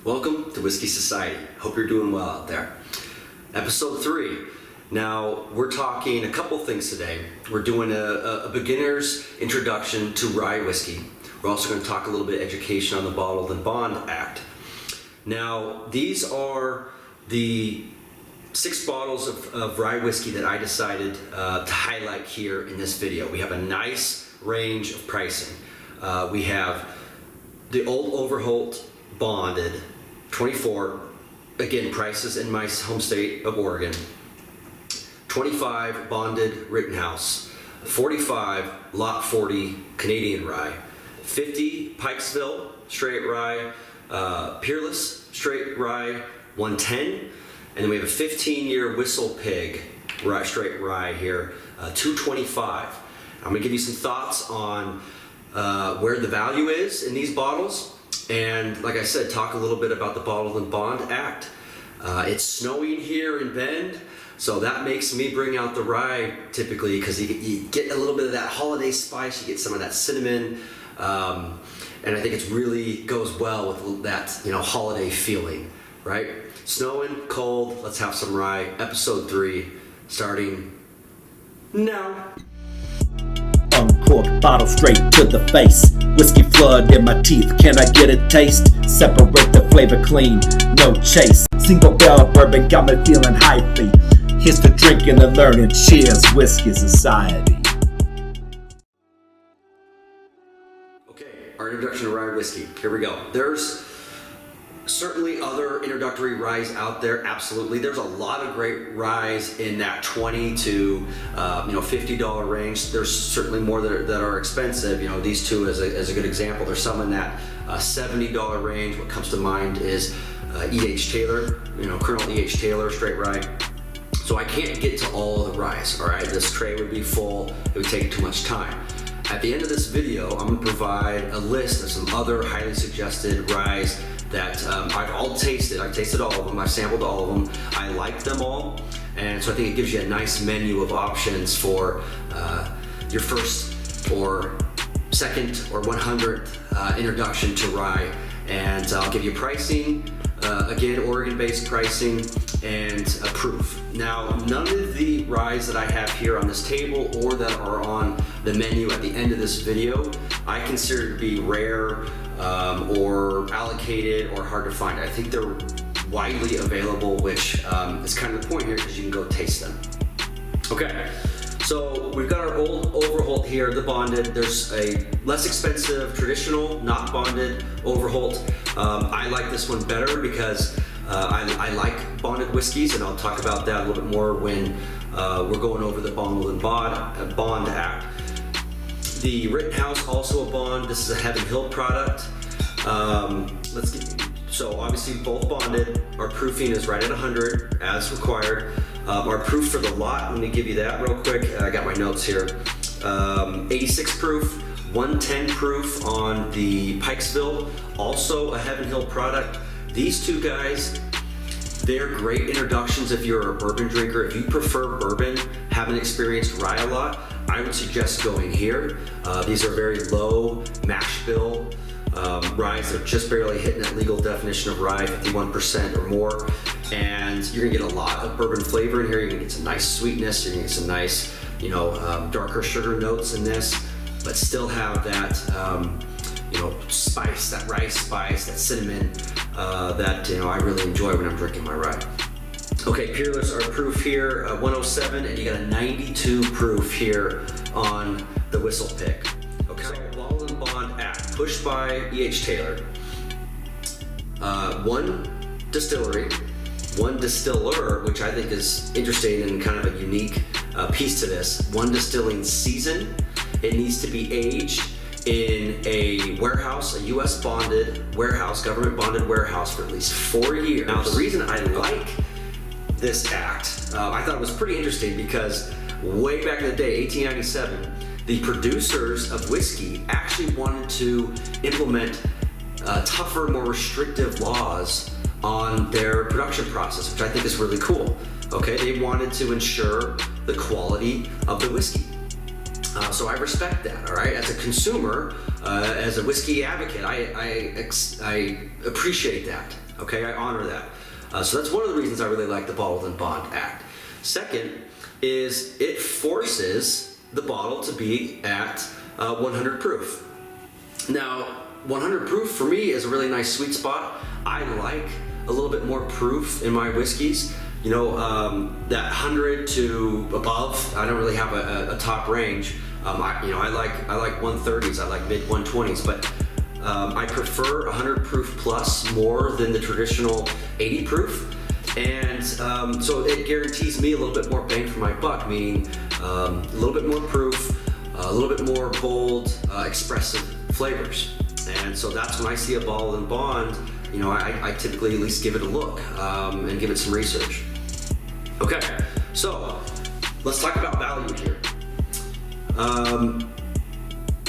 Welcome to Whiskey Society. Hope you're doing well out there. Episode 3. Now, we're talking a couple things today. We're doing a beginner's introduction to rye whiskey. We're also going to talk a little bit of education on the Bottled and Bond Act. Now, these are the 6 bottles of rye whiskey that I decided to highlight here in this video. We have a nice range of pricing. We have the Old Overholt Bonded 24, again, prices in my home state of Oregon. 25 Bonded Rittenhouse, 45 Lot 40 Canadian Rye, 50 Pikesville Straight Rye, Peerless Straight Rye 110, and then we have a 15-year Whistle Pig Straight Rye here, 225. I'm going to give you some thoughts on where the value is in these bottles. And like I said, talk a little bit about the Bottled and Bond Act. It's snowing here in Bend, so that makes me bring out the rye typically because you get a little bit of that holiday spice, you get some of that cinnamon, and I think it really goes well with that holiday feeling, right? Snowing, cold, let's have some rye. Episode 3, starting now. Uncorked bottle straight to the face. Whiskey flood in my teeth, can I get a taste? Separate the flavor clean, no chase. Single barrel bourbon got me feeling hypey. Here's to drinking and learning, cheers, Whiskey Society. Okay, our introduction to rye whiskey, here we go. There's certainly other introductory ryes out there, absolutely. There's a lot of great ryes in that $20 to $50 range. There's certainly more that are expensive. These two as a good example. There's some in that $70 range. What comes to mind is E.H. Taylor, Colonel E.H. Taylor Straight Rye. So I can't get to all of the ryes, all right? This tray would be full, it would take too much time. At the end of this video, I'm gonna provide a list of some other highly suggested ryes that I've all tasted. I've tasted all of them, I've sampled all of them. I like them all, and so I think it gives you a nice menu of options for your first or second or 100th introduction to rye. And I'll give you pricing, again, Oregon-based pricing, and a proof. Now, none of the ryes that I have here on this table or that are on the menu at the end of this video, I consider to be rare or allocated or hard to find. I think they're widely available, which is kind of the point here because you can go taste them. Okay, so we've got our Old Overholt here, the bonded. There's a less expensive, traditional, not bonded Overholt. I like this one better because I like bonded whiskeys, and I'll talk about that a little bit more when we're going over the Bottled and Bond Act. The Rittenhouse, also a bond. This is a Heaven Hill product. So obviously both bonded. Our proofing is right at 100 as required. Our proof for the lot, let me give you that real quick. I got my notes here. 86 proof, 110 proof on the Pikesville, also a Heaven Hill product. These two guys, they're great introductions if you're a bourbon drinker. If you prefer bourbon, haven't experienced rye a lot, I would suggest going here. These are very low mash bill ryes. They're just barely hitting that legal definition of rye, 51% or more. And you're gonna get a lot of bourbon flavor in here. You're gonna get some nice sweetness. You're gonna get some nice, darker sugar notes in this, but still have that, spice, that rice spice, that cinnamon that I really enjoy when I'm drinking my rye. Okay, Peerless, our proof here, 107, and you got a 92 proof here on the Whistle Pig. Okay, so Bottled and Bond Act, pushed by E.H. Taylor. One distillery, one distiller, which I think is interesting and kind of a unique piece to this. One distilling season. It needs to be aged in a warehouse, a U.S. bonded warehouse, government bonded warehouse for at least 4 years. Now, the reason I like this act, I thought it was pretty interesting because way back in the day, 1897, the producers of whiskey actually wanted to implement tougher, more restrictive laws on their production process, which I think is really cool. Okay, they wanted to ensure the quality of the whiskey. So I respect that, all right? As a consumer, as a whiskey advocate, I appreciate that. Okay, I honor that. So that's one of the reasons I really like the Bottled in Bond Act. Second is it forces the bottle to be at 100 proof. Now, 100 proof for me is a really nice sweet spot. I like a little bit more proof in my whiskeys. You know, that 100 to above, I don't really have a top range. I like 130s, I like mid 120s, but I prefer 100 proof plus more than the traditional 80 proof. And so it guarantees me a little bit more bang for my buck, meaning a little bit more proof, a little bit more bold, expressive flavors. And so that's when I see a Bottled in Bond, you know, I typically at least give it a look and give it some research. Okay, so let's talk about value here.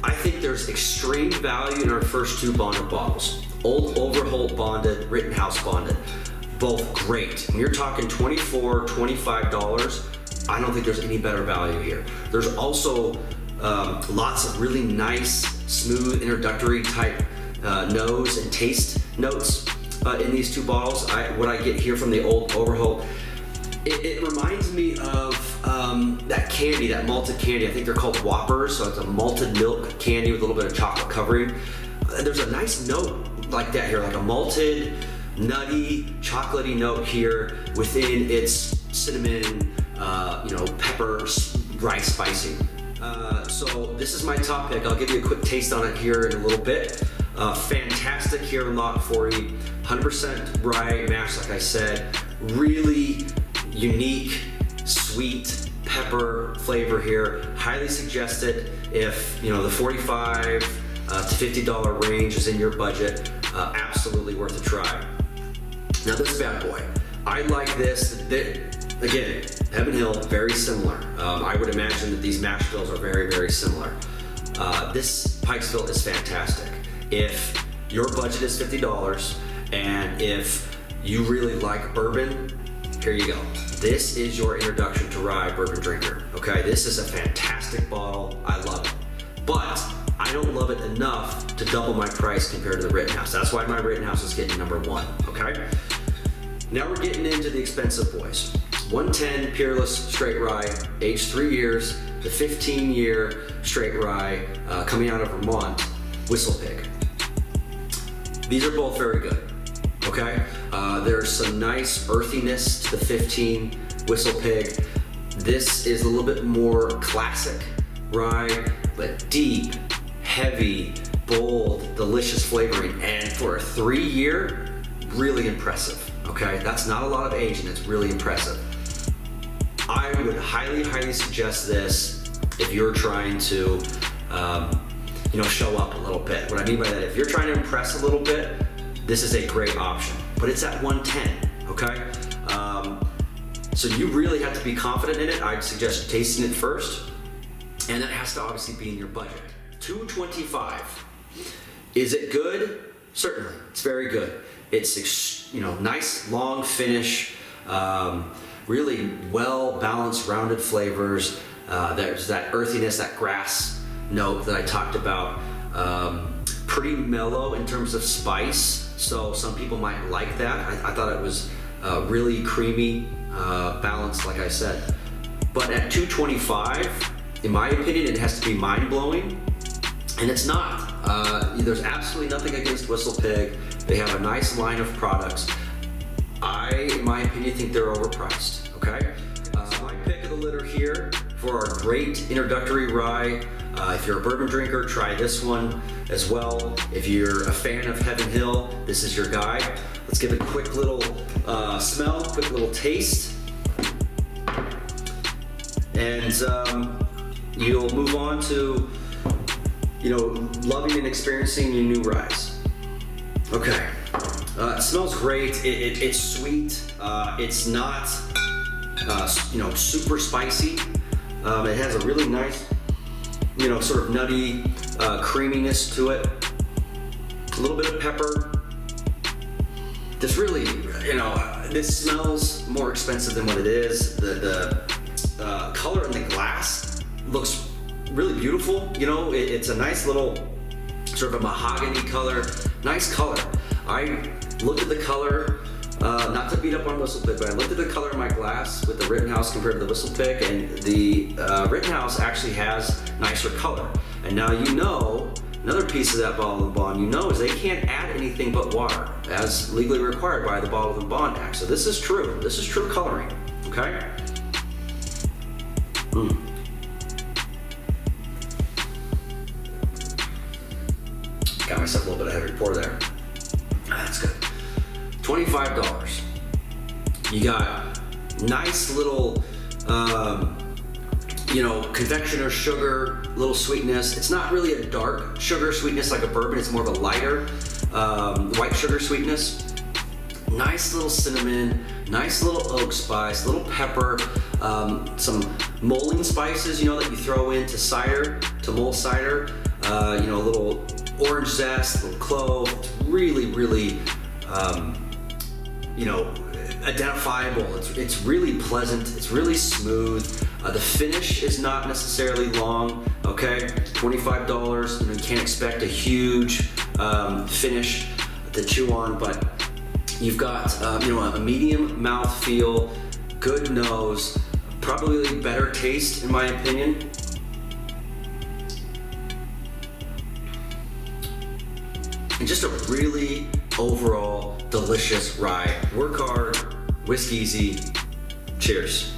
I think there's extreme value in our first two bonded bottles. Old Overholt bonded, Rittenhouse bonded. Both great. When you're talking $24, $25, I don't think there's any better value here. There's also lots of really nice, smooth, introductory type nose and taste notes in these two bottles. What I get here from the Old Overholt, it reminds me of that candy, that malted candy. I think they're called Whoppers, so it's a malted milk candy with a little bit of chocolate covering. There's a nice note like that here, like a malted, nutty, chocolatey note here within its cinnamon, pepper, rice spicing. So this is my top pick. I'll give you a quick taste on it here in a little bit. Fantastic here in Lot 40, 100% rye mash, like I said. Really unique, sweet pepper flavor here. Highly suggest it if the $45 to $50 range is in your budget. Absolutely worth a try. Now this bad boy, I like this. Again, Heaven Hill, very similar. I would imagine that these mash bills are very, very similar. This Pikesville is fantastic. If your budget is $50 and if you really like bourbon, here you go. This is your introduction to rye, bourbon drinker. Okay, this is a fantastic bottle. I love it. But I don't love it enough to double my price compared to the Rittenhouse. That's why my Rittenhouse is getting number one, okay? Now we're getting into the expensive boys. 110 Peerless Straight Rye, aged 3 years, the 15-year Straight Rye coming out of Vermont, Whistle Pig. These are both very good, okay? There's some nice earthiness to the 15 Whistle Pig. This is a little bit more classic rye, but deep, heavy, bold, delicious flavoring. And for a 3-year, really impressive, okay? That's not a lot of age and it's really impressive. I would highly, highly suggest this if you're trying to, show up a little bit. What I mean by that, if you're trying to impress a little bit, this is a great option, but it's at 110, okay? So you really have to be confident in it. I'd suggest tasting it first, and that has to obviously be in your budget. $225. Is it good? Certainly, it's very good. It's nice long finish, really well balanced, rounded flavors. There's that earthiness, that grass note that I talked about. Pretty mellow in terms of spice, so some people might like that. I thought it was really creamy, balanced, like I said. But at $225, in my opinion, it has to be mind-blowing, and it's not. There's absolutely nothing against Whistle Pig. They have a nice line of products. In my opinion, think they're overpriced, okay? My pick of the litter here for our great introductory rye. If you're a bourbon drinker, try this one as well. If you're a fan of Heaven Hill, this is your guy. Let's give it a quick little smell, quick little taste. And you'll move on to, loving and experiencing your new ryes. Okay. It smells great. It's sweet. It's not, super spicy. It has a really nice, sort of nutty creaminess to it. A little bit of pepper. This really, this smells more expensive than what it is. The color in the glass looks really beautiful. It's a nice little sort of a mahogany color. Nice color. I looked at the color, not to beat up on Whistle Pick, but I looked at the color in my glass with the Rittenhouse compared to the Whistle Pick, and the Rittenhouse actually has nicer color. And now you know, another piece of that bottle and bond you know is they can't add anything but water, as legally required by the Bottle and Bond Act. So this is true. This is true coloring, okay? Got myself a little bit of heavy pour there. That's good. $25. You got nice little, confectioner sugar, little sweetness. It's not really a dark sugar sweetness like a bourbon. It's more of a lighter white sugar sweetness. Nice little cinnamon, nice little oak spice, little pepper, some mulling spices, that you throw into cider, to mull cider. A little orange zest, a little clove. It's really, really, identifiable. It's really pleasant. It's really smooth. The finish is not necessarily long. Okay, $25. You can't expect a huge finish to chew on, but you've got a medium mouth feel, good nose, probably better taste in my opinion. And just a really overall delicious rye. Work hard, whisk easy. Cheers.